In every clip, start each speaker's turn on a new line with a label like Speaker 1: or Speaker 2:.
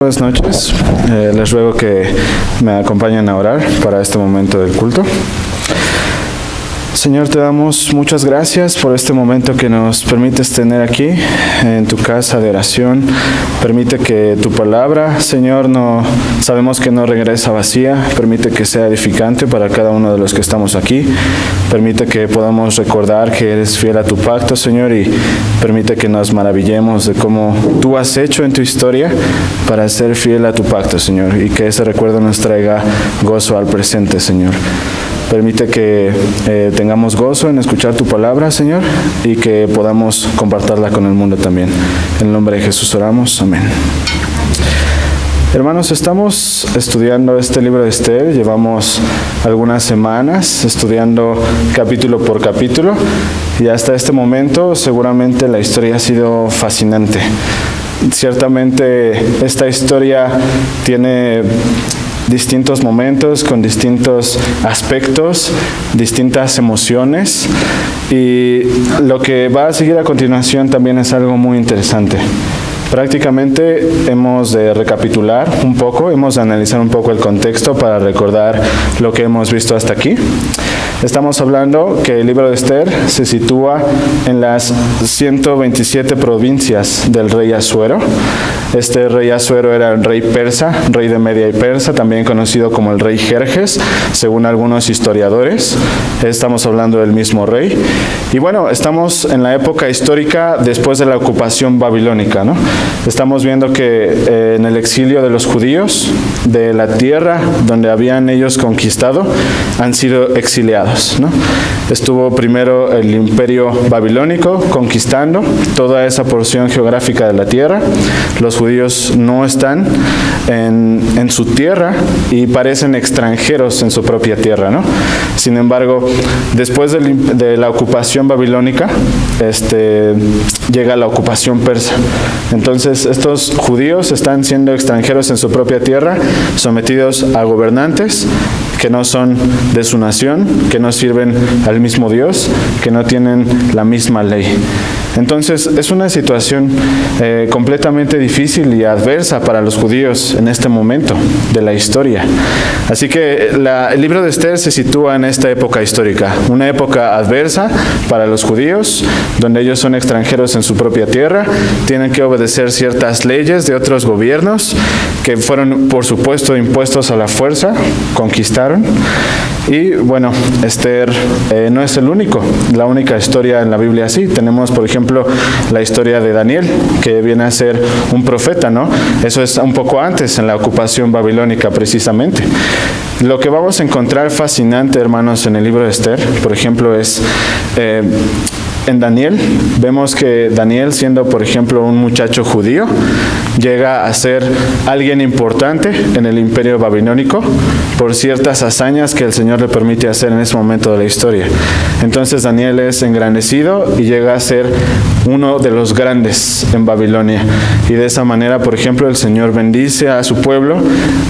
Speaker 1: Buenas noches, les ruego que me acompañen a orar para este momento del culto. Señor, te damos muchas gracias por este momento que nos permites tener aquí en tu casa de oración. Permite que tu palabra, Señor, sabemos que no regresa vacía. Permite que sea edificante para cada uno de los que estamos aquí. Permite que podamos recordar que eres fiel a tu pacto, Señor, y permite que nos maravillemos de cómo tú has hecho en tu historia para ser fiel a tu pacto, Señor, y que ese recuerdo nos traiga gozo al presente, Señor. Permite que tengamos gozo en escuchar tu palabra, Señor, y que podamos compartirla con el mundo también. En el nombre de Jesús oramos. Amén. Hermanos, estamos estudiando este libro de Esther. Llevamos algunas semanas estudiando capítulo por capítulo y hasta este momento seguramente la historia ha sido fascinante. Ciertamente esta historia tiene distintos momentos con distintos aspectos, distintas emociones, y lo que va a seguir a continuación también es algo muy interesante. Prácticamente hemos de recapitular un poco, hemos de analizar un poco el contexto para recordar lo que hemos visto hasta aquí. Estamos hablando que el libro de Esther se sitúa en las 127 provincias del rey Asuero. Este rey Asuero era el rey persa, rey de Media y Persa, también conocido como el rey Jerjes, según algunos historiadores. Estamos hablando del mismo rey. Y bueno, estamos en la época histórica después de la ocupación babilónica, ¿no? Estamos viendo que en el exilio de los judíos, de la tierra donde habían ellos conquistado, han sido exiliados, ¿no? Estuvo primero el imperio babilónico conquistando toda esa porción geográfica de la tierra. Los judíos no están en su tierra y parecen extranjeros en su propia tierra, ¿no? Sin embargo, después de la ocupación babilónica, llega la ocupación persa. Entonces, estos judíos están siendo extranjeros en su propia tierra, sometidos a gobernantes que no son de su nación, que no sirven al mismo Dios, que no tienen la misma ley. Entonces, es una situación completamente difícil y adversa para los judíos en este momento de la historia. Así que el libro de Esther se sitúa en esta época histórica, una época adversa para los judíos, donde ellos son extranjeros en su propia tierra, tienen que obedecer ciertas leyes de otros gobiernos que fueron, por supuesto, impuestos a la fuerza, conquistaron. Y bueno, Esther no es la única historia en la Biblia así. Tenemos, por ejemplo, la historia de Daniel, que viene a ser un profeta, ¿no? Eso es un poco antes, en la ocupación babilónica precisamente. Lo que vamos a encontrar fascinante, hermanos, en el libro de Esther, por ejemplo, es en Daniel. Vemos que Daniel, siendo por ejemplo un muchacho judío, llega a ser alguien importante en el imperio babilónico por ciertas hazañas que el Señor le permite hacer en ese momento de la historia. Entonces Daniel es engrandecido y llega a ser uno de los grandes en Babilonia. Y de esa manera, por ejemplo, el Señor bendice a su pueblo,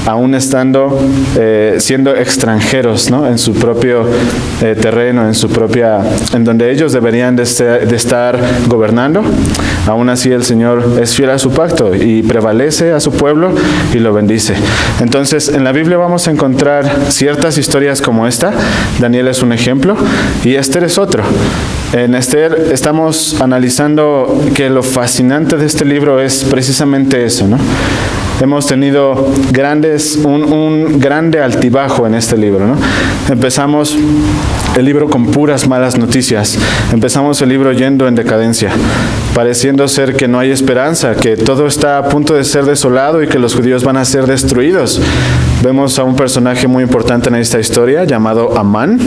Speaker 1: aún estando siendo extranjeros, ¿no? En su propio terreno, en donde ellos deberían de estar gobernando. Aún así el Señor es fiel a su pacto y prevalece a su pueblo y lo bendice. Entonces, en la Biblia vamos a encontrar ciertas historias como esta. Daniel es un ejemplo y Esther es otro. En Esther estamos analizando que lo fascinante de este libro es precisamente eso, ¿no? Hemos tenido un grande altibajo en este libro, ¿no? Empezamos el libro con puras malas noticias. Empezamos el libro yendo en decadencia, pareciendo ser que no hay esperanza, que todo está a punto de ser desolado y que los judíos van a ser destruidos. Vemos a un personaje muy importante en esta historia llamado Amán.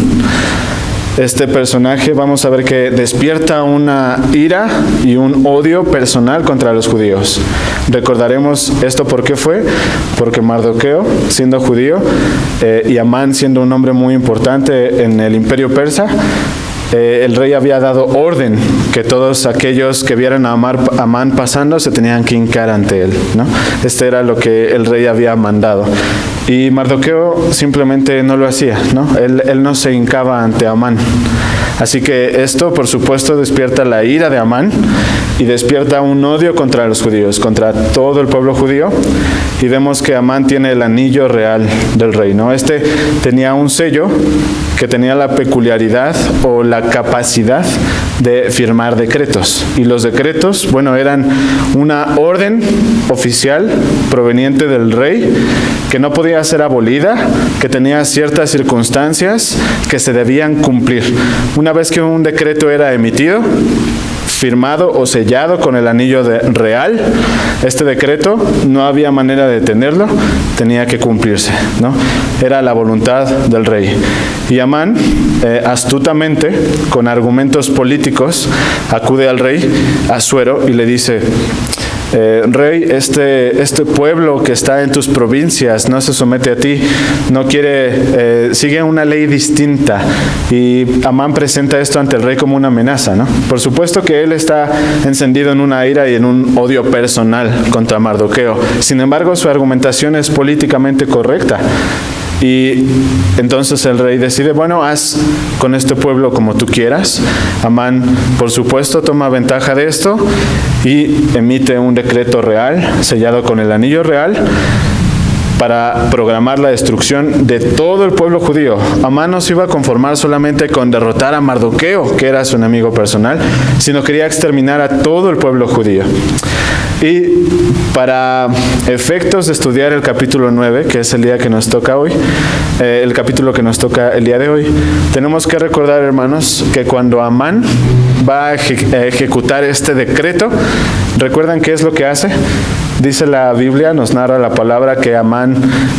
Speaker 1: Este personaje vamos a ver que despierta una ira y un odio personal contra los judíos. Recordaremos esto por qué fue, porque Mardoqueo, siendo judío, y Amán siendo un hombre muy importante en el imperio persa, el rey había dado orden que todos aquellos que vieran a Amán pasando se tenían que hincar ante él, ¿no? Este era lo que el rey había mandado. Y Mardoqueo simplemente no lo hacía, ¿no? Él no se hincaba ante Amán. Así que esto, por supuesto, despierta la ira de Amán y despierta un odio contra los judíos, contra todo el pueblo judío. Y vemos que Amán tiene el anillo real del rey, ¿no? Este tenía un sello que tenía la peculiaridad o la capacidad de firmar decretos. Y los decretos, bueno, eran una orden oficial proveniente del rey que no podía ser abolida, que tenía ciertas circunstancias que se debían cumplir. Una vez que un decreto era emitido, firmado o sellado con el anillo real, este decreto no había manera de detenerlo, tenía que cumplirse, ¿no? Era la voluntad del rey. Y Amán, astutamente, con argumentos políticos, acude al rey Asuero y le dice: rey, este pueblo que está en tus provincias no se somete a ti, no quiere, sigue una ley distinta. Y Amán presenta esto ante el rey como una amenaza, ¿no? Por supuesto que él está encendido en una ira y en un odio personal contra Mardoqueo. Sin embargo, su argumentación es políticamente correcta. Y entonces el rey decide, bueno, haz con este pueblo como tú quieras. Amán, por supuesto, toma ventaja de esto y emite un decreto real, sellado con el anillo real, para programar la destrucción de todo el pueblo judío. Amán no se iba a conformar solamente con derrotar a Mardoqueo, que era su enemigo personal, sino quería exterminar a todo el pueblo judío. Y para efectos de estudiar el capítulo 9, que es el día que nos toca hoy, el capítulo que nos toca el día de hoy, tenemos que recordar, hermanos, que cuando Amán va a ejecutar este decreto, ¿recuerdan qué es lo que hace? Dice la Biblia, nos narra la palabra que Amán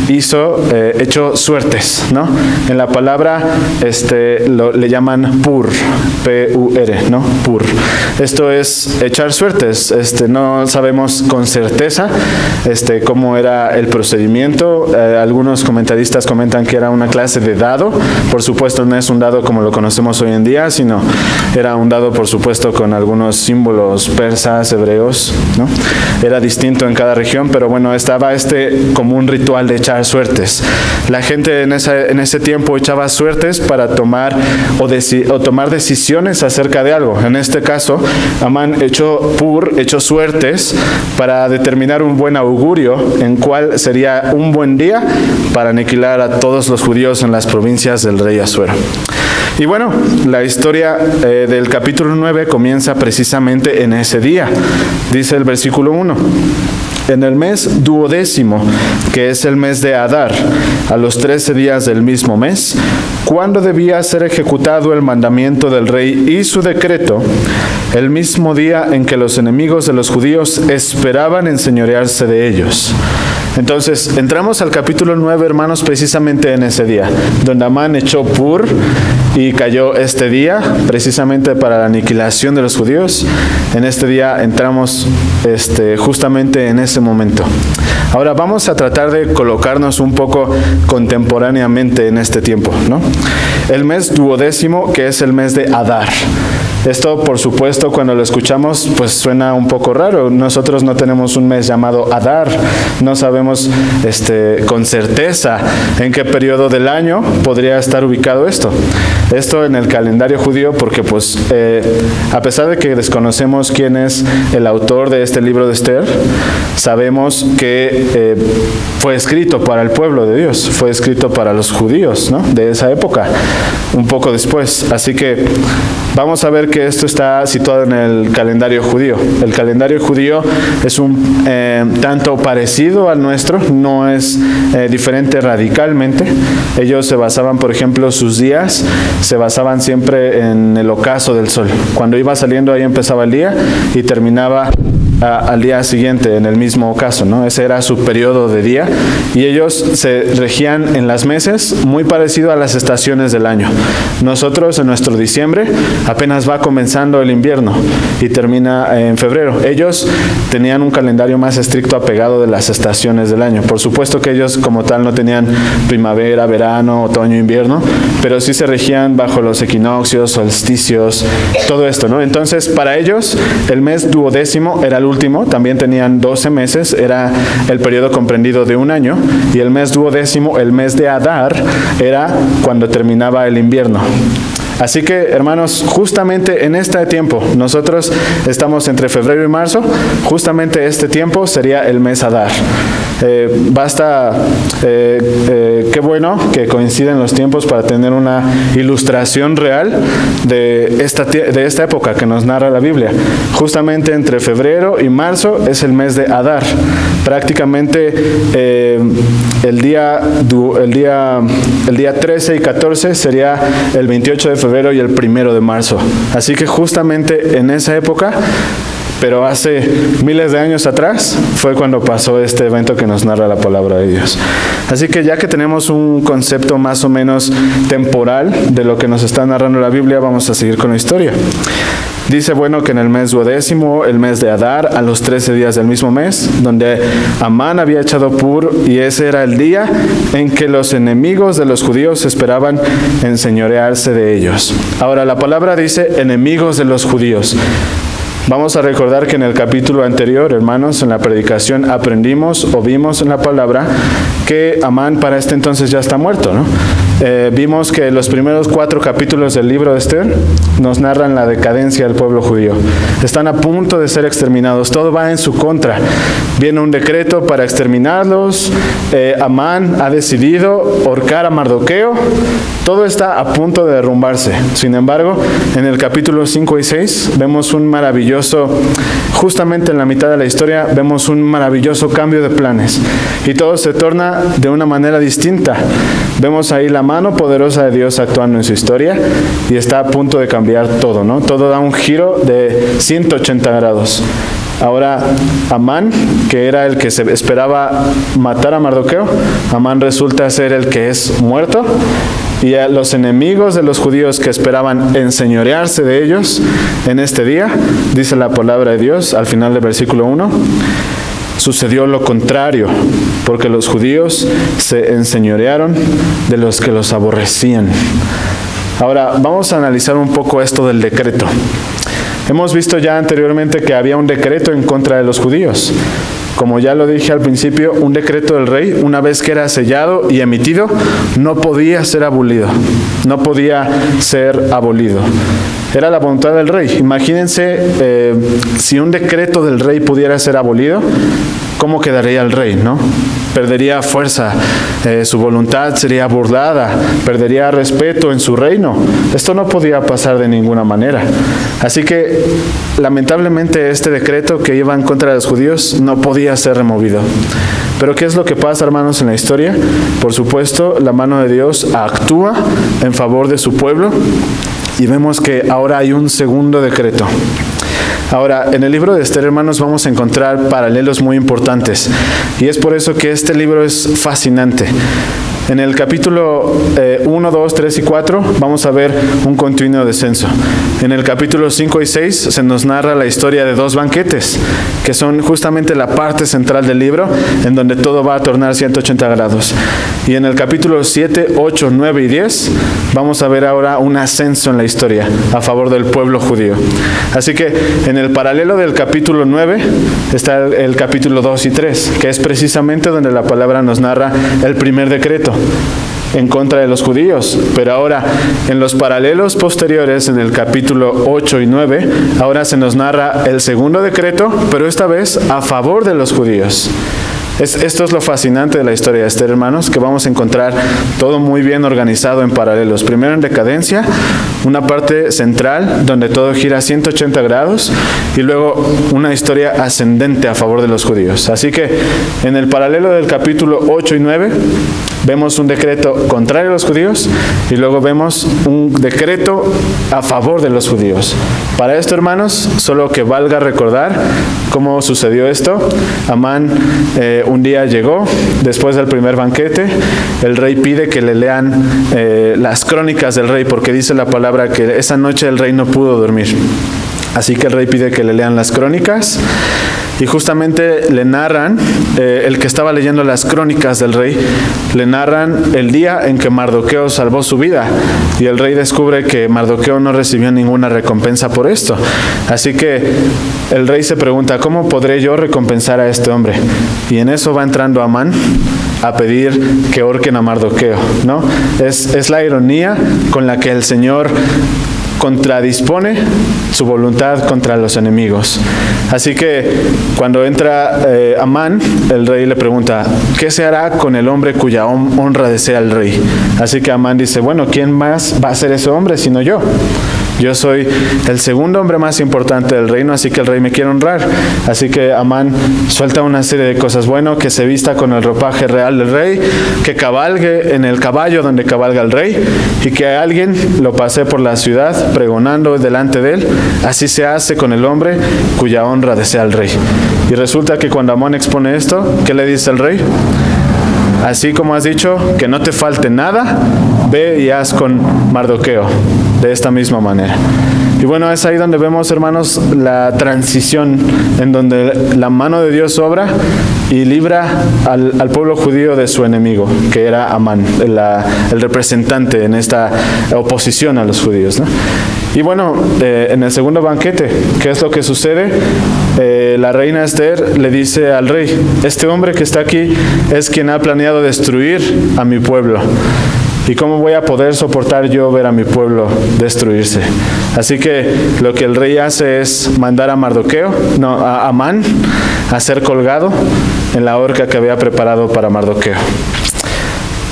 Speaker 1: echó suertes, ¿no? En la palabra le llaman pur, P-U-R, ¿no? Pur. Esto es echar suertes. No sabemos con certeza cómo era el procedimiento. Algunos comentaristas comentan que era una clase de dado. Por supuesto, no es un dado como lo conocemos hoy en día, sino era un dado, por supuesto, con algunos símbolos persas, hebreos, ¿no? Era distinto en cada región, pero bueno, estaba como un ritual de echar suertes. La gente en ese tiempo echaba suertes para tomar tomar decisiones acerca de algo. En este caso, Amán echó suertes para determinar un buen augurio en cuál sería un buen día para aniquilar a todos los judíos en las provincias del rey Asuero. Y bueno, la historia del capítulo 9 comienza precisamente en ese día. Dice el versículo 1. En el mes 12º, que es el mes de Adar, a los 13 días del mismo mes, cuando debía ser ejecutado el mandamiento del rey y su decreto, el mismo día en que los enemigos de los judíos esperaban enseñorearse de ellos. Entonces, entramos al capítulo 9, hermanos, precisamente en ese día, donde Amán echó pur y cayó este día, precisamente para la aniquilación de los judíos. En este día entramos justamente en ese momento. Ahora vamos a tratar de colocarnos un poco contemporáneamente en este tiempo, ¿no? El mes 12º, que es el mes de Adar. Esto, por supuesto, cuando lo escuchamos, pues suena un poco raro. Nosotros no tenemos un mes llamado Adar. No sabemos con certeza en qué periodo del año podría estar ubicado esto. Esto en el calendario judío, porque pues a pesar de que desconocemos quién es el autor de este libro de Esther, sabemos que fue escrito para el pueblo de Dios, fue escrito para los judíos, ¿no? De esa época, un poco después. Así que vamos a ver que esto está situado en el calendario judío. El calendario judío es un tanto parecido al nuestro, no es diferente radicalmente. Ellos se basaban, por ejemplo, sus días se basaban siempre en el ocaso del sol. Cuando iba saliendo, ahí empezaba el día y terminaba al día siguiente en el mismo ocaso, ¿no? Ese era su periodo de día, y ellos se regían en las meses muy parecido a las estaciones del año. Nosotros en nuestro diciembre apenas va comenzando el invierno y termina en febrero. Ellos tenían un calendario más estricto apegado de las estaciones del año. Por supuesto que ellos como tal no tenían primavera, verano, otoño, invierno, pero sí se regían bajo los equinoccios, solsticios, todo esto, ¿no? Entonces, para ellos el mes 12º era el último. También tenían 12 meses, era el periodo comprendido de un año, y el mes 12º, el mes de Adar, era cuando terminaba el invierno. Así que, hermanos, justamente en este tiempo, nosotros estamos entre febrero y marzo, justamente este tiempo sería el mes Adar. Qué bueno que coinciden los tiempos para tener una ilustración real de esta época que nos narra la Biblia. Justamente entre febrero y marzo es el mes de Adar. Prácticamente el día 13 y 14 sería el 28 de febrero y el 1 de marzo. Así que justamente en esa época, pero hace miles de años atrás, fue cuando pasó este evento que nos narra la palabra de Dios. Así que ya que tenemos un concepto más o menos temporal de lo que nos está narrando la Biblia, vamos a seguir con la historia. Dice, bueno, que en el mes 12º, el mes de Adar, a los 13 días del mismo mes, donde Amán había echado Pur, y ese era el día en que los enemigos de los judíos esperaban enseñorearse de ellos. Ahora, la palabra dice enemigos de los judíos. Vamos a recordar que en el capítulo anterior, hermanos, en la predicación aprendimos o vimos en la palabra que Amán para este entonces ya está muerto, ¿no? Vimos que los primeros 4 capítulos del libro de Esther nos narran la decadencia del pueblo judío. Están a punto de ser exterminados, todo va en su contra. Viene un decreto para exterminarlos, Amán ha decidido ahorcar a Mardoqueo, todo está a punto de derrumbarse. Sin embargo, en el capítulo 5 y 6 vemos un maravilloso, justamente en la mitad de la historia, vemos un maravilloso cambio de planes. Y todo se torna de una manera distinta. Vemos ahí la mano poderosa de Dios actuando en su historia y está a punto de cambiar todo, ¿no? Todo da un giro de 180 grados. Ahora, Amán, que era el que se esperaba matar a Mardoqueo, Amán resulta ser el que es muerto, y a los enemigos de los judíos que esperaban enseñorearse de ellos en este día, dice la palabra de Dios al final del versículo 1, sucedió lo contrario, porque los judíos se enseñorearon de los que los aborrecían. Ahora, vamos a analizar un poco esto del decreto. Hemos visto ya anteriormente que había un decreto en contra de los judíos. Como ya lo dije al principio, un decreto del rey, una vez que era sellado y emitido, no podía ser abolido. No podía ser abolido. Era la voluntad del rey. Imagínense si un decreto del rey pudiera ser abolido, ¿cómo quedaría el rey, no? Perdería fuerza, su voluntad sería burlada, perdería respeto en su reino. Esto no podía pasar de ninguna manera. Así que, lamentablemente, este decreto que iba en contra de los judíos no podía ser removido. Pero ¿qué es lo que pasa, hermanos, en la historia? Por supuesto, la mano de Dios actúa en favor de su pueblo y vemos que ahora hay un segundo decreto. Ahora, en el libro de Esther, hermanos, vamos a encontrar paralelos muy importantes. Y es por eso que este libro es fascinante. En el capítulo 1, 2, 3 y 4 vamos a ver un continuo descenso. En el capítulo 5 y 6 se nos narra la historia de 2 banquetes, que son justamente la parte central del libro, en donde todo va a tornar 180 grados. Y en el capítulo 7, 8, 9 y 10 vamos a ver ahora un ascenso en la historia a favor del pueblo judío. Así que en el paralelo del capítulo 9 está el capítulo 2 y 3, que es precisamente donde la palabra nos narra el primer decreto en contra de los judíos. Pero ahora, en los paralelos posteriores, en el capítulo 8 y 9, ahora se nos narra el segundo decreto, pero esta vez a favor de los judíos. Esto es lo fascinante de la historia de Esther, hermanos, que vamos a encontrar todo muy bien organizado en paralelos. Primero en decadencia, una parte central donde todo gira 180 grados y luego una historia ascendente a favor de los judíos. Así que en el paralelo del capítulo 8 y 9 vemos un decreto contrario a los judíos y luego vemos un decreto a favor de los judíos. Para esto, hermanos, solo que valga recordar cómo sucedió esto. Amán un día llegó, después del primer banquete, el rey pide que le lean las crónicas del rey, porque dice la palabra que esa noche el rey no pudo dormir. Así que el rey pide que le lean las crónicas. Y justamente le narran, el que estaba leyendo las crónicas del rey, le narran el día en que Mardoqueo salvó su vida. Y el rey descubre que Mardoqueo no recibió ninguna recompensa por esto. Así que el rey se pregunta, ¿cómo podré yo recompensar a este hombre? Y en eso va entrando Amán a pedir que ahorquen a Mardoqueo, ¿no? Es la ironía con la que el Señor contradispone su voluntad contra los enemigos. Así que cuando entra Amán, el rey le pregunta, ¿qué se hará con el hombre cuya honra desea el rey? Así que Amán dice, bueno, ¿quién más va a ser ese hombre sino yo? Yo soy el segundo hombre más importante del reino, así que el rey me quiere honrar. Así que Amán suelta una serie de cosas. Bueno, que se vista con el ropaje real del rey, que cabalgue en el caballo donde cabalga el rey, y que alguien lo pase por la ciudad pregonando delante de él. Así se hace con el hombre cuya honra desea el rey. Y resulta que cuando Amán expone esto, ¿qué le dice el rey? Así como has dicho, que no te falte nada, ve y haz con Mardoqueo de esta misma manera. Y bueno, es ahí donde vemos, hermanos, la transición en donde la mano de Dios obra y libra al pueblo judío de su enemigo, que era Amán, el representante en esta oposición a los judíos, ¿no? Y bueno, en el segundo banquete, ¿qué es lo que sucede? La reina Esther le dice al rey, este hombre que está aquí es quien ha planeado destruir a mi pueblo. ¿Y cómo voy a poder soportar yo ver a mi pueblo destruirse? Así que lo que el rey hace es mandar a a Amán, a ser colgado en la horca que había preparado para Mardoqueo.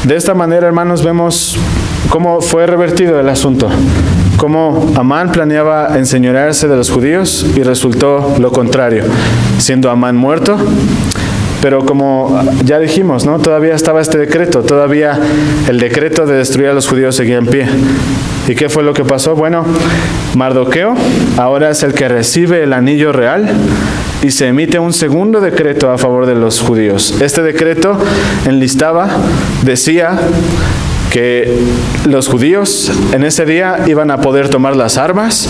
Speaker 1: De esta manera, hermanos, vemos cómo fue revertido el asunto. Cómo Amán planeaba enseñorearse de los judíos y resultó lo contrario, siendo Amán muerto. Pero como ya dijimos, ¿no? Todavía estaba este decreto, todavía el decreto de destruir a los judíos seguía en pie. ¿Y qué fue lo que pasó? Bueno, Mardoqueo ahora es el que recibe el anillo real y se emite un segundo decreto a favor de los judíos. Este decreto decía que los judíos en ese día iban a poder tomar las armas,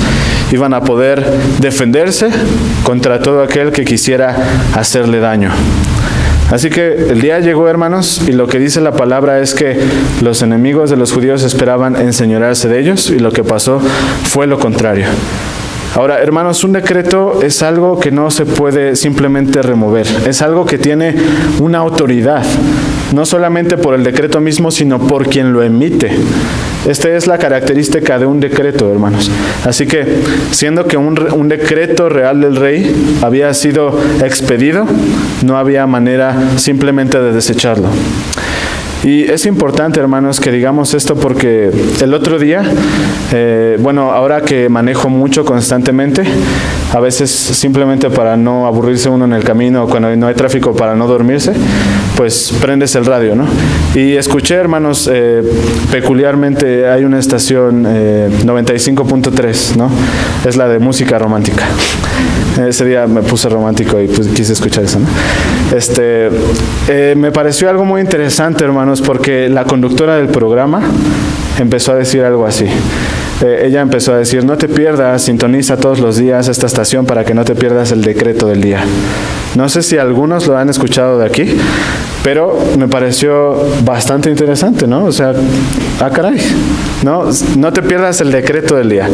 Speaker 1: iban a poder defenderse contra todo aquel que quisiera hacerle daño. Así que el día llegó, hermanos, y lo que dice la palabra es que los enemigos de los judíos esperaban enseñorearse de ellos, y lo que pasó fue lo contrario. Ahora, hermanos, un decreto es algo que no se puede simplemente remover, es algo que tiene una autoridad, no solamente por el decreto mismo, sino por quien lo emite. Esta es la característica de un decreto, hermanos. Así que, siendo que un decreto real del rey había sido expedido, no había manera simplemente de desecharlo. Y es importante, hermanos, que digamos esto porque el otro día, ahora que manejo mucho constantemente, a veces simplemente para no aburrirse uno en el camino, cuando no hay tráfico, para no dormirse, pues prendes el radio, ¿no? Y escuché, hermanos, peculiarmente hay una estación 95.3, ¿no? Es la de música romántica. Ese día me puse romántico y pues quise escuchar eso, ¿no? Me pareció algo muy interesante, hermanos, porque la conductora del programa empezó a decir algo así. Ella empezó a decir, no te pierdas, sintoniza todos los días esta estación para que no te pierdas el decreto del día. No sé si algunos lo han escuchado de aquí, pero me pareció bastante interesante, ¿no? O sea, caray, no te pierdas el decreto del día.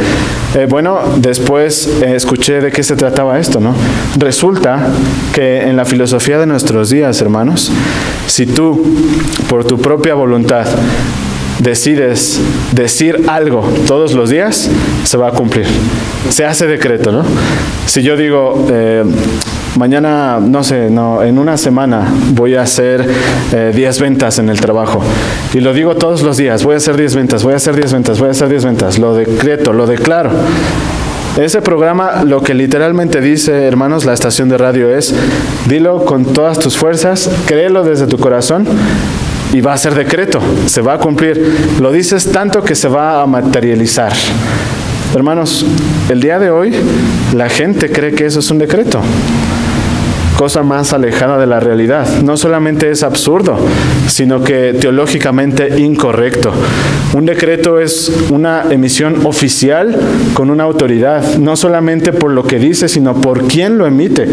Speaker 1: Después escuché de qué se trataba esto, ¿no? Resulta que en la filosofía de nuestros días, hermanos, si tú, por tu propia voluntad, decides decir algo todos los días, se va a cumplir. Se hace decreto, ¿no? Si yo digo, mañana, en una semana voy a hacer 10 ventas en el trabajo, y lo digo todos los días, voy a hacer 10 ventas, voy a hacer 10 ventas, voy a hacer 10 ventas, lo decreto, lo declaro. Ese programa lo que literalmente dice, hermanos, la estación de radio es, dilo con todas tus fuerzas, créelo desde tu corazón, y va a ser decreto, se va a cumplir. Lo dices tanto que se va a materializar. Hermanos, el día de hoy la gente cree que eso es un decreto. Cosa más alejada de la realidad. No solamente es absurdo, sino que teológicamente incorrecto. Un decreto es una emisión oficial con una autoridad, no solamente por lo que dice, sino por quién lo emite.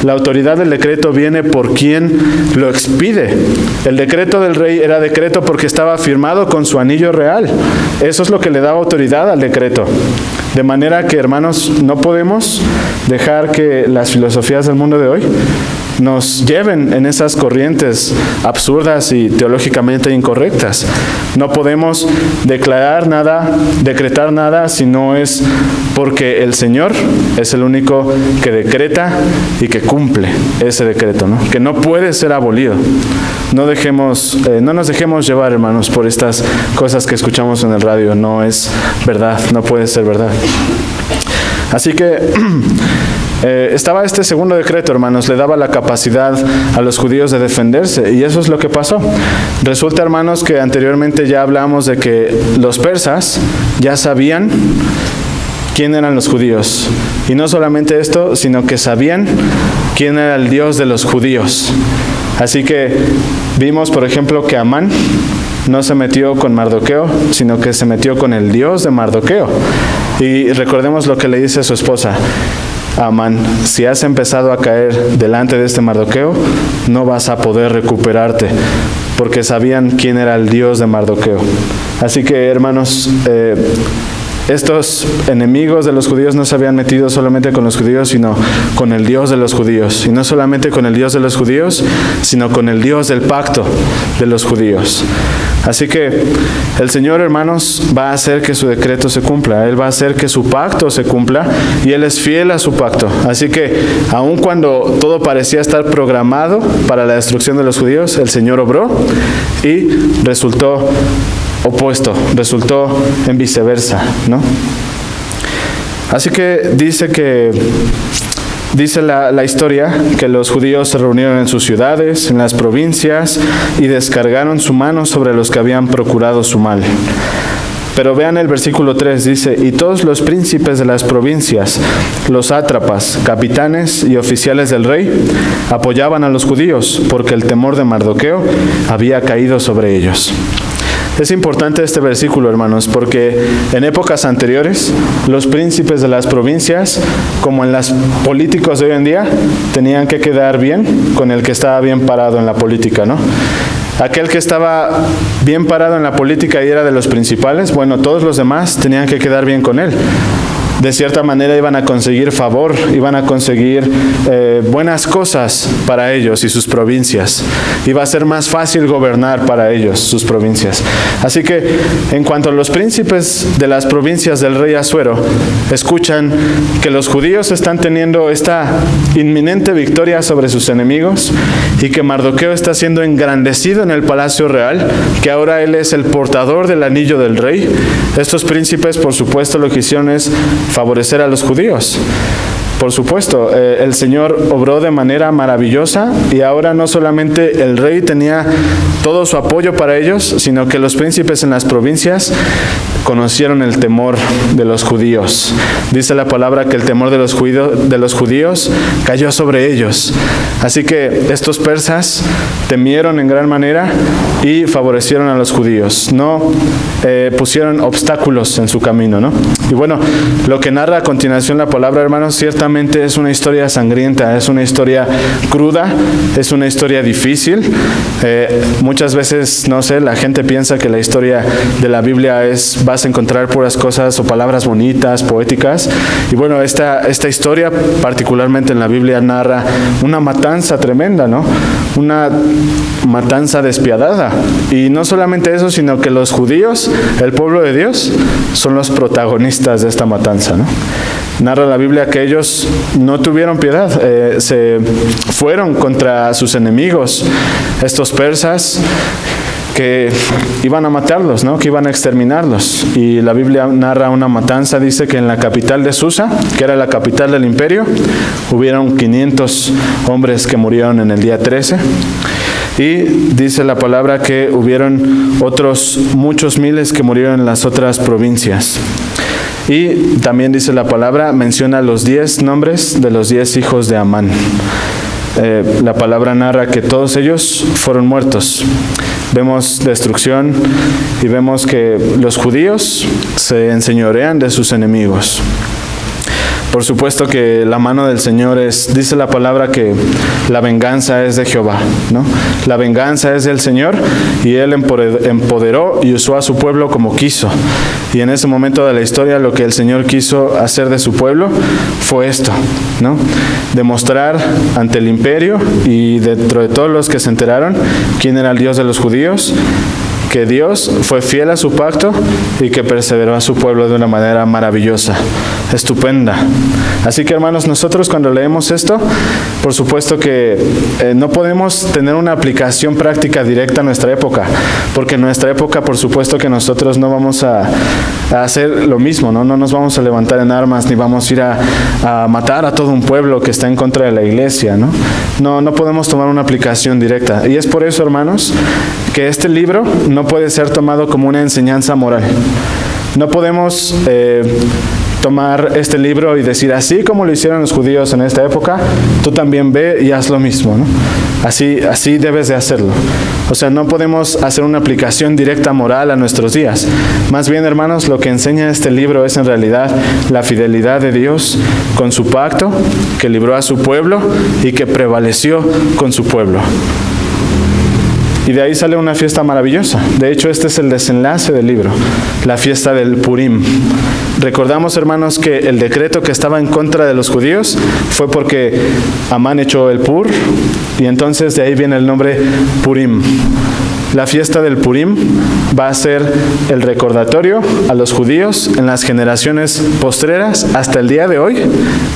Speaker 1: La autoridad del decreto viene por quien lo expide. El decreto del rey era decreto porque estaba firmado con su anillo real. Eso es lo que le daba autoridad al decreto. De manera que, hermanos, no podemos dejar que las filosofías del mundo de hoy nos lleven en esas corrientes absurdas y teológicamente incorrectas. No podemos declarar nada, decretar nada, si no es porque el Señor es el único que decreta y que cumple ese decreto, ¿no? Que no puede ser abolido. No nos dejemos llevar, hermanos, por estas cosas que escuchamos en el radio. No es verdad, no puede ser verdad. Así que estaba este segundo decreto, hermanos, le daba la capacidad a los judíos de defenderse, y eso es lo que pasó. Resulta, hermanos, que anteriormente ya hablamos de que los persas ya sabían quién eran los judíos. Y no solamente esto, sino que sabían quién era el Dios de los judíos. Así que vimos, por ejemplo, que Amán no se metió con Mardoqueo, sino que se metió con el Dios de Mardoqueo. Y recordemos lo que le dice a su esposa: Amán, si has empezado a caer delante de este Mardoqueo, no vas a poder recuperarte, porque sabían quién era el Dios de Mardoqueo. Así que, hermanos, estos enemigos de los judíos no se habían metido solamente con los judíos, sino con el Dios de los judíos. Y no solamente con el Dios de los judíos, sino con el Dios del pacto de los judíos. Así que el Señor, hermanos, va a hacer que su decreto se cumpla. Él va a hacer que su pacto se cumpla, y Él es fiel a su pacto. Así que, aun cuando todo parecía estar programado para la destrucción de los judíos, el Señor obró y resultó opuesto, resultó en viceversa, ¿no? Así que dice la historia que los judíos se reunieron en sus ciudades, en las provincias, y descargaron su mano sobre los que habían procurado su mal. Pero vean el versículo 3, dice: y todos los príncipes de las provincias, los sátrapas, capitanes y oficiales del rey, apoyaban a los judíos, porque el temor de Mardoqueo había caído sobre ellos. Es importante este versículo, hermanos, porque en épocas anteriores, los príncipes de las provincias, como en los políticos de hoy en día, tenían que quedar bien con el que estaba bien parado en la política, ¿no? Aquel que estaba bien parado en la política y era de los principales, bueno, todos los demás tenían que quedar bien con él. De cierta manera iban a conseguir favor, iban a conseguir buenas cosas para ellos y sus provincias. Iba a ser más fácil gobernar para ellos, sus provincias. Así que, en cuanto a los príncipes de las provincias del rey Asuero escuchan que los judíos están teniendo esta inminente victoria sobre sus enemigos, y que Mardoqueo está siendo engrandecido en el palacio real, que ahora él es el portador del anillo del rey, estos príncipes, por supuesto, lo que hicieron es favorecer a los judíos. Por supuesto, el Señor obró de manera maravillosa, y ahora no solamente el rey tenía todo su apoyo para ellos, sino que los príncipes en las provincias conocieron el temor de los judíos. Dice la palabra que el temor de los judíos cayó sobre ellos. Así que estos persas temieron en gran manera y favorecieron a los judíos. No pusieron obstáculos en su camino, ¿no? Y bueno, lo que narra a continuación la palabra, hermanos, ciertamente es una historia sangrienta, es una historia cruda, es una historia difícil. Muchas veces, no sé, la gente piensa que la historia de la Biblia vas a encontrar puras cosas o palabras bonitas, poéticas. Y bueno, esta historia, particularmente en la Biblia, narra una matanza tremenda, ¿no? Una matanza despiadada. Y no solamente eso, sino que los judíos, el pueblo de Dios, son los protagonistas de esta matanza, ¿no? Narra la Biblia que ellos no tuvieron piedad, se fueron contra sus enemigos, estos persas, que iban a matarlos, ¿no? Que iban a exterminarlos. Y la Biblia narra una matanza, dice que en la capital de Susa, que era la capital del imperio, hubieron 500 hombres que murieron en el día 13. Y dice la palabra que hubieron otros muchos miles que murieron en las otras provincias. Y también dice la palabra, menciona los 10 nombres de los 10 hijos de Amán. La palabra narra que todos ellos fueron muertos. Vemos destrucción y vemos que los judíos se enseñorean de sus enemigos. Por supuesto que la mano del Señor dice la palabra que la venganza es de Jehová, ¿no? La venganza es del Señor y Él empoderó y usó a su pueblo como quiso. Y en ese momento de la historia lo que el Señor quiso hacer de su pueblo fue esto, ¿no? Demostrar ante el imperio y dentro de todos los que se enteraron quién era el Dios de los judíos, que Dios fue fiel a su pacto y que perseveró a su pueblo de una manera maravillosa, estupenda. Así que, hermanos, nosotros cuando leemos esto, por supuesto que no podemos tener una aplicación práctica directa a nuestra época, porque en nuestra época, por supuesto que nosotros no vamos a hacer lo mismo, ¿no? No nos vamos a levantar en armas, ni vamos a ir a matar a todo un pueblo que está en contra de la iglesia, ¿no? No podemos tomar una aplicación directa. Y es por eso, hermanos, que este libro no puede ser tomado como una enseñanza moral. No podemos tomar este libro y decir, así como lo hicieron los judíos en esta época, tú también ve y haz lo mismo, ¿no? Así debes de hacerlo. O sea, no podemos hacer una aplicación directa moral a nuestros días. Más bien, hermanos, lo que enseña este libro es en realidad la fidelidad de Dios con su pacto, que libró a su pueblo y que prevaleció con su pueblo. Y de ahí sale una fiesta maravillosa. De hecho, este es el desenlace del libro, la fiesta del Purim. Recordamos, hermanos, que el decreto que estaba en contra de los judíos fue porque Amán echó el pur, y entonces de ahí viene el nombre Purim. La fiesta del Purim va a ser el recordatorio a los judíos en las generaciones postreras hasta el día de hoy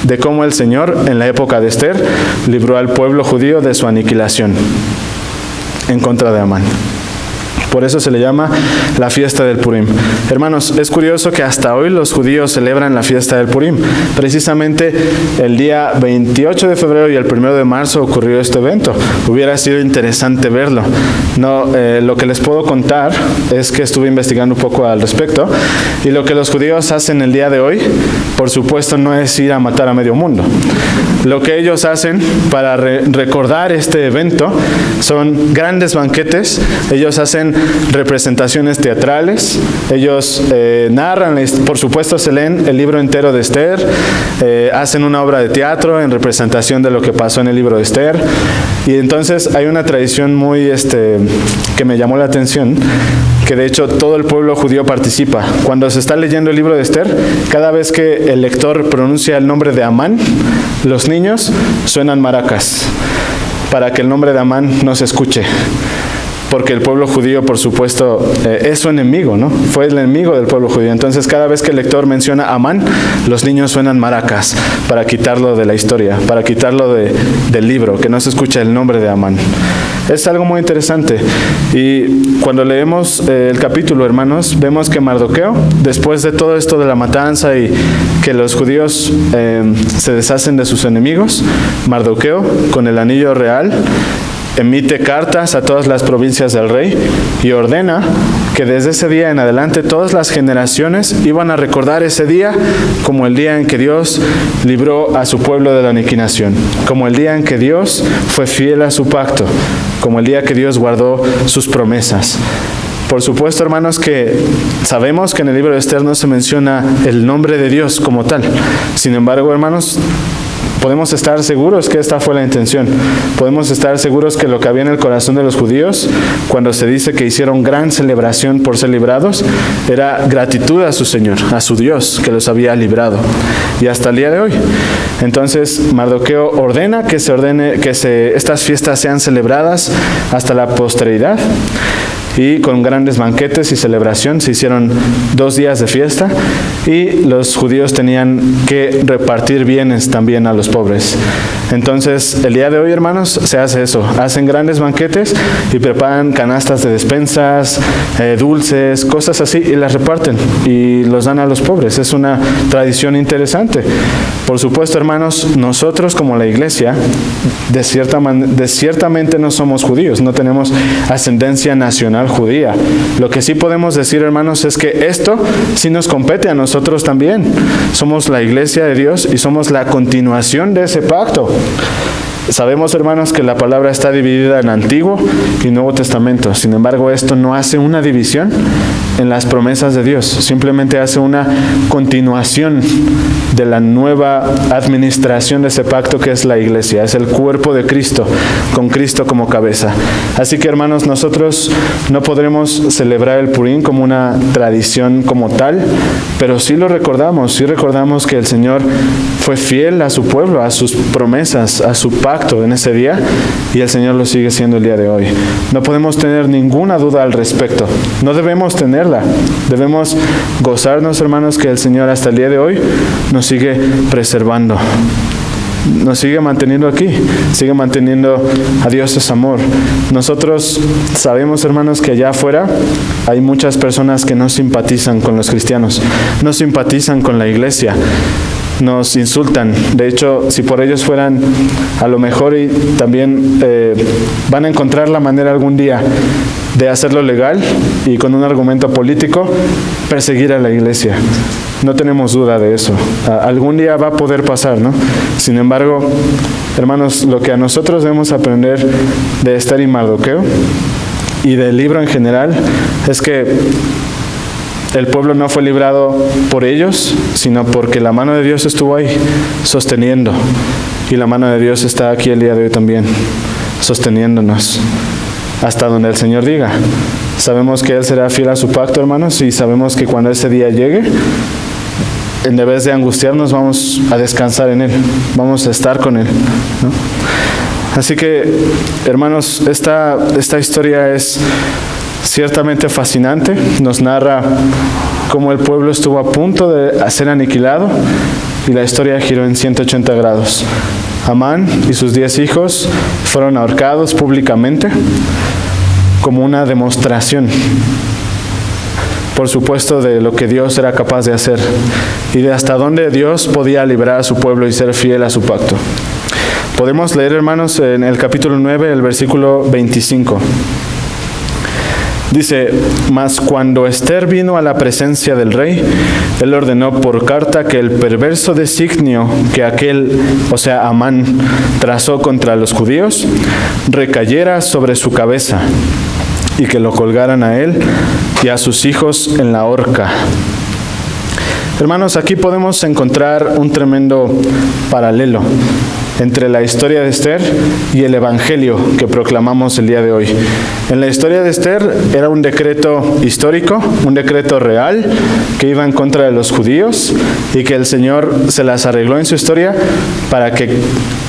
Speaker 1: de cómo el Señor, en la época de Esther, libró al pueblo judío de su aniquilación en contra de Amán. Por eso se le llama la fiesta del Purim. Hermanos, es curioso que hasta hoy los judíos celebran la fiesta del Purim. Precisamente el día 28 de febrero y el 1 de marzo ocurrió este evento. Hubiera sido interesante verlo. Lo que les puedo contar es que estuve investigando un poco al respecto, y lo que los judíos hacen el día de hoy, por supuesto, no es ir a matar a medio mundo. Lo que ellos hacen para recordar este evento son grandes banquetes. Ellos hacen representaciones teatrales, ellos narran, por supuesto se leen el libro entero de Esther, hacen una obra de teatro en representación de lo que pasó en el libro de Esther. Y entonces hay una tradición muy que me llamó la atención, que de hecho todo el pueblo judío participa. Cuando se está leyendo el libro de Esther, cada vez que el lector pronuncia el nombre de Amán, los niños suenan maracas para que el nombre de Amán no se escuche. Porque el pueblo judío, por supuesto, es su enemigo, ¿no? Fue el enemigo del pueblo judío. Entonces, cada vez que el lector menciona a Amán, los niños suenan maracas para quitarlo de la historia, para quitarlo del libro, que no se escucha el nombre de Amán. Es algo muy interesante. Y cuando leemos el capítulo, hermanos, vemos que Mardoqueo, después de todo esto de la matanza y que los judíos se deshacen de sus enemigos, Mardoqueo, con el anillo real, emite cartas a todas las provincias del rey y ordena que desde ese día en adelante todas las generaciones iban a recordar ese día como el día en que Dios libró a su pueblo de la aniquilación, como el día en que Dios fue fiel a su pacto, como el día que Dios guardó sus promesas. Por supuesto, hermanos, que sabemos que en el libro de Esther no se menciona el nombre de Dios como tal. Sin embargo, hermanos, podemos estar seguros que esta fue la intención. Podemos estar seguros que lo que había en el corazón de los judíos, cuando se dice que hicieron gran celebración por ser librados, era gratitud a su Señor, a su Dios, que los había librado. Y hasta el día de hoy. Entonces, Mardoqueo ordena que estas fiestas sean celebradas hasta la posteridad. Y con grandes banquetes y celebración se hicieron 2 días de fiesta, y los judíos tenían que repartir bienes también a los pobres. Entonces, el día de hoy, hermanos, se hace eso. Hacen grandes banquetes y preparan canastas de despensas, dulces, cosas así, y las reparten y los dan a los pobres. Es una tradición interesante. Por supuesto, hermanos, nosotros como la iglesia, ciertamente no somos judíos, no tenemos ascendencia nacional judía. Lo que sí podemos decir, hermanos, es que esto sí nos compete a nosotros también. Somos la iglesia de Dios y somos la continuación de ese pacto. Sabemos, hermanos, que la palabra está dividida en Antiguo y Nuevo Testamento. Sin embargo, esto no hace una división en las promesas de Dios. Simplemente hace una continuación de la nueva administración de ese pacto que es la iglesia. Es el cuerpo de Cristo, con Cristo como cabeza. Así que, hermanos, nosotros no podremos celebrar el Purim como una tradición como tal, pero sí lo recordamos. Sí recordamos que el Señor fue fiel a su pueblo, a sus promesas, a su pacto en ese día, y el Señor lo sigue siendo el día de hoy. No podemos tener ninguna duda al respecto. No debemos tenerla. Debemos gozarnos, hermanos, que el Señor hasta el día de hoy nos sigue preservando. Nos sigue manteniendo aquí, sigue manteniendo a Dios es amor. Nosotros sabemos, hermanos, que allá afuera hay muchas personas que no simpatizan con los cristianos, no simpatizan con la iglesia, nos insultan. De hecho, si por ellos fueran, a lo mejor y también van a encontrar la manera algún día de hacerlo legal y con un argumento político perseguir a la iglesia. No tenemos duda de eso. Algún día va a poder pasar, ¿no? Sin embargo, hermanos, lo que a nosotros debemos aprender de Esther y Mardoqueo y del libro en general es que el pueblo no fue librado por ellos, sino porque la mano de Dios estuvo ahí, sosteniendo. Y la mano de Dios está aquí el día de hoy también, sosteniéndonos, hasta donde el Señor diga. Sabemos que Él será fiel a su pacto, hermanos, y sabemos que cuando ese día llegue, en vez de angustiarnos, vamos a descansar en Él, vamos a estar con Él, ¿no? Así que, hermanos, esta historia es ciertamente fascinante. Nos narra cómo el pueblo estuvo a punto de ser aniquilado y la historia giró en 180 grados. Amán y sus 10 hijos fueron ahorcados públicamente como una demostración, por supuesto, de lo que Dios era capaz de hacer y de hasta dónde Dios podía librar a su pueblo y ser fiel a su pacto. Podemos leer, hermanos, en el capítulo 9, el versículo 25. Dice: mas cuando Esther vino a la presencia del rey, él ordenó por carta que el perverso designio que aquel, o sea, Amán, trazó contra los judíos, recayera sobre su cabeza, y que lo colgaran a él y a sus hijos en la horca. Hermanos, aquí podemos encontrar un tremendo paralelo entre la historia de Esther y el evangelio que proclamamos el día de hoy. En la historia de Esther era un decreto histórico, un decreto real que iba en contra de los judíos y que el Señor se las arregló en su historia para que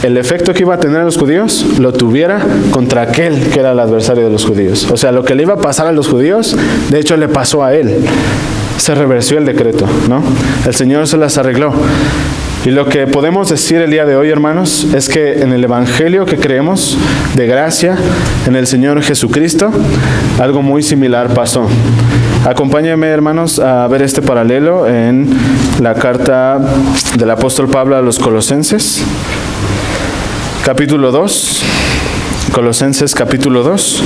Speaker 1: el efecto que iba a tener a los judíos lo tuviera contra aquel que era el adversario de los judíos. O sea, lo que le iba a pasar a los judíos, de hecho le pasó a él. Se reversió el decreto, ¿no? El Señor se las arregló. Y lo que podemos decir el día de hoy, hermanos, es que en el evangelio que creemos de gracia, en el Señor Jesucristo, algo muy similar pasó. Acompáñenme, hermanos, a ver este paralelo en la carta del apóstol Pablo a los Colosenses, capítulo 2, Colosenses capítulo 2.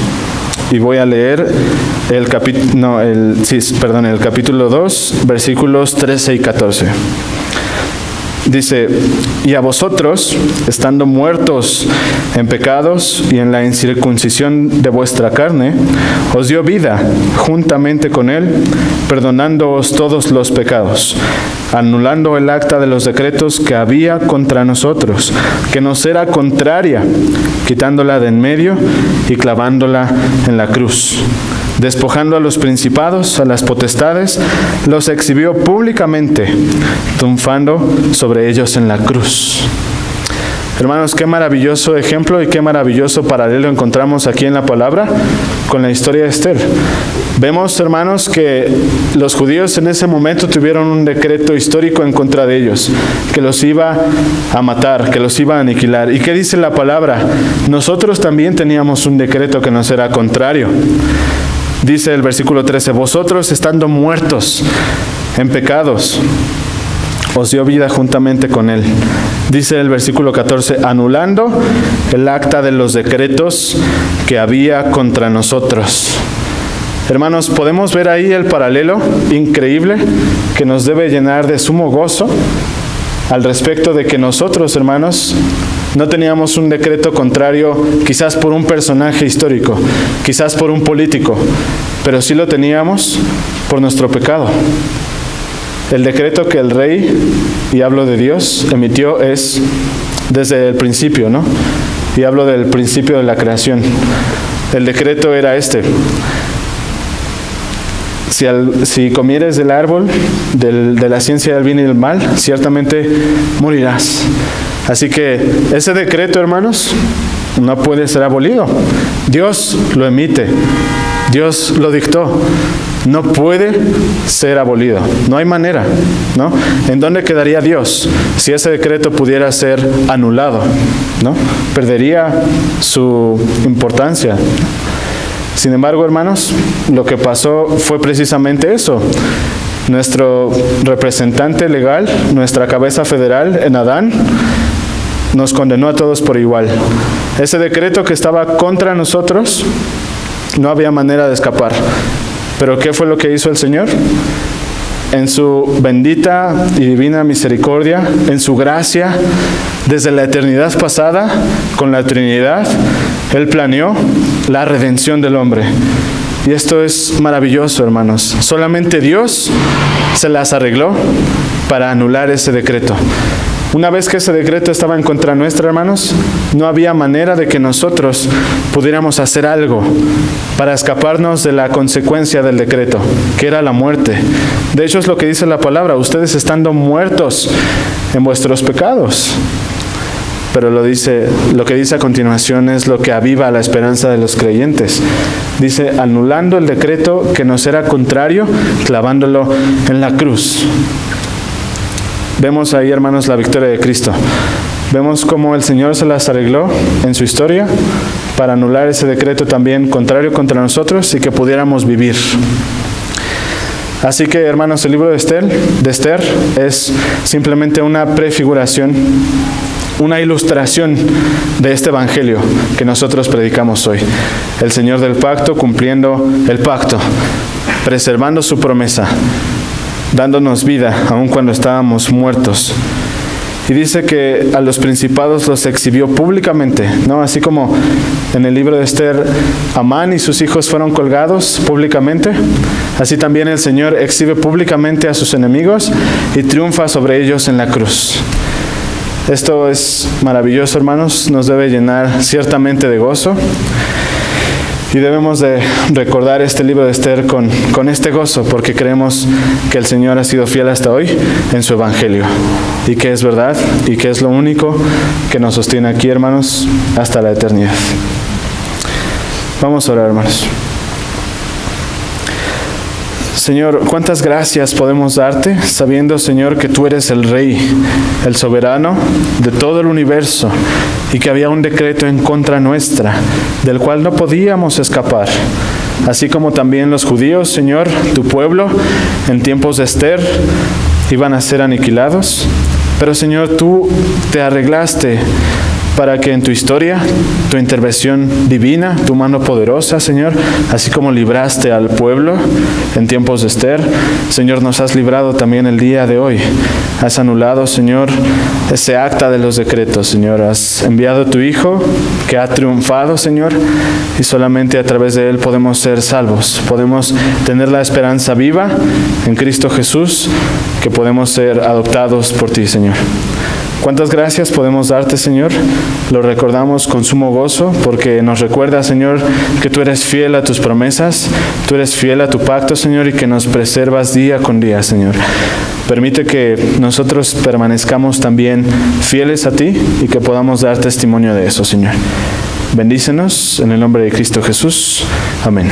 Speaker 1: Y voy a leer el capítulo 2, versículos 13 y 14. Dice: y a vosotros, estando muertos en pecados y en la incircuncisión de vuestra carne, os dio vida juntamente con Él, perdonándoos todos los pecados, anulando el acta de los decretos que había contra nosotros, que nos era contraria, quitándola de en medio y clavándola en la cruz. Despojando a los principados, a las potestades, los exhibió públicamente, triunfando sobre ellos en la cruz. Hermanos, qué maravilloso ejemplo y qué maravilloso paralelo encontramos aquí en la palabra con la historia de Esther. Vemos, hermanos, que los judíos en ese momento tuvieron un decreto histórico en contra de ellos, que los iba a matar, que los iba a aniquilar. ¿Y qué dice la palabra? Nosotros también teníamos un decreto que nos era contrario. Dice el versículo 13: vosotros, estando muertos en pecados, os dio vida juntamente con Él. Dice el versículo 14: anulando el acta de los decretos que había contra nosotros. Hermanos, podemos ver ahí el paralelo increíble que nos debe llenar de sumo gozo al respecto de que nosotros, hermanos, No teníamos un decreto contrario quizás por un personaje histórico, quizás por un político, pero sí lo teníamos por nuestro pecado. El decreto que el rey, y hablo de Dios, emitió es desde el principio, ¿no? Y hablo del principio de la creación. El decreto era este: si comieres del árbol de la ciencia del bien y del mal, ciertamente morirás. Así que ese decreto, hermanos, no puede ser abolido. Dios lo emite, Dios lo dictó. No puede ser abolido. No hay manera, ¿no? ¿En dónde quedaría Dios si ese decreto pudiera ser anulado, ¿no? Perdería su importancia. Sin embargo, hermanos, lo que pasó fue precisamente eso. Nuestro representante legal, nuestra cabeza federal en Adán, nos condenó a todos por igual. Ese decreto que estaba contra nosotros, no había manera de escapar. Pero ¿qué fue lo que hizo el Señor? En su bendita y divina misericordia, en su gracia, desde la eternidad pasada, con la Trinidad, Él planeó la redención del hombre. Y esto es maravilloso, hermanos. Solamente Dios se las arregló para anular ese decreto. Una vez que ese decreto estaba en contra nuestra, hermanos, no había manera de que nosotros pudiéramos hacer algo para escaparnos de la consecuencia del decreto, que era la muerte. De hecho, es lo que dice la palabra: ustedes estando muertos en vuestros pecados. Pero lo que dice a continuación es lo que aviva la esperanza de los creyentes. Dice: anulando el decreto que nos era contrario, clavándolo en la cruz. Vemos ahí, hermanos, la victoria de Cristo. Vemos cómo el Señor se las arregló en su historia para anular ese decreto también contrario contra nosotros y que pudiéramos vivir. Así que, hermanos, el libro de Esther es simplemente una prefiguración, una ilustración de este evangelio que nosotros predicamos hoy. El Señor del pacto cumpliendo el pacto, preservando su promesa, dándonos vida aun cuando estábamos muertos. Y dice que a los principados los exhibió públicamente, ¿no? Así como en el libro de Esther, Amán y sus hijos fueron colgados públicamente, así también el Señor exhibe públicamente a sus enemigos y triunfa sobre ellos en la cruz. Esto es maravilloso, hermanos, nos debe llenar ciertamente de gozo. Y debemos de recordar este libro de Esther con este gozo, porque creemos que el Señor ha sido fiel hasta hoy en su evangelio, y que es verdad, y que es lo único que nos sostiene aquí, hermanos, hasta la eternidad. Vamos a orar, hermanos. Señor, cuántas gracias podemos darte, sabiendo, Señor, que tú eres el Rey, el soberano de todo el universo, y que había un decreto en contra nuestra, del cual no podíamos escapar. Así como también los judíos, Señor, tu pueblo, en tiempos de Esther, iban a ser aniquilados. Pero, Señor, tú te arreglaste para que en tu historia, tu intervención divina, tu mano poderosa, Señor, así como libraste al pueblo en tiempos de Esther, Señor, nos has librado también el día de hoy. Has anulado, Señor, ese acta de los decretos, Señor. Has enviado a tu Hijo, que ha triunfado, Señor, y solamente a través de Él podemos ser salvos. Podemos tener la esperanza viva en Cristo Jesús, que podemos ser adoptados por ti, Señor. Cuántas gracias podemos darte, Señor. Lo recordamos con sumo gozo, porque nos recuerda, Señor, que tú eres fiel a tus promesas, tú eres fiel a tu pacto, Señor, y que nos preservas día con día, Señor. Permite que nosotros permanezcamos también fieles a ti y que podamos dar testimonio de eso, Señor. Bendícenos en el nombre de Cristo Jesús. Amén.